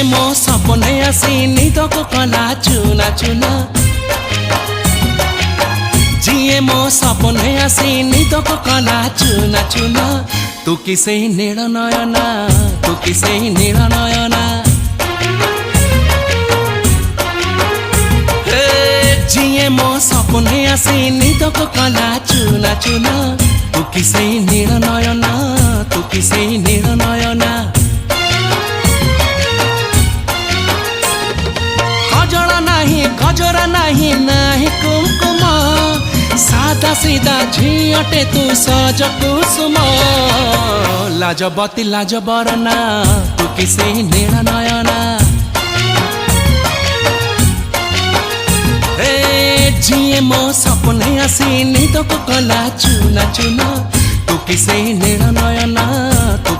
जिए मो सपने आसी निदक कला चुना चुना जिए मो सपने आसी निदक कला चुना चुना तू किसे नील नयना तू किसे नील नयना जिए मो सपने आसी निदक कला चुना चुना तू किसे नील नयना तू किसे नील नयना गजरा नहीं नाही कुमकुम सादा सीधा झीटे तू सज कुसुम लाजबती लाज बरना तू किसे नील नयना जिए मो सपने आसी निदक कला चुना चुना तू किसे नील नयना तू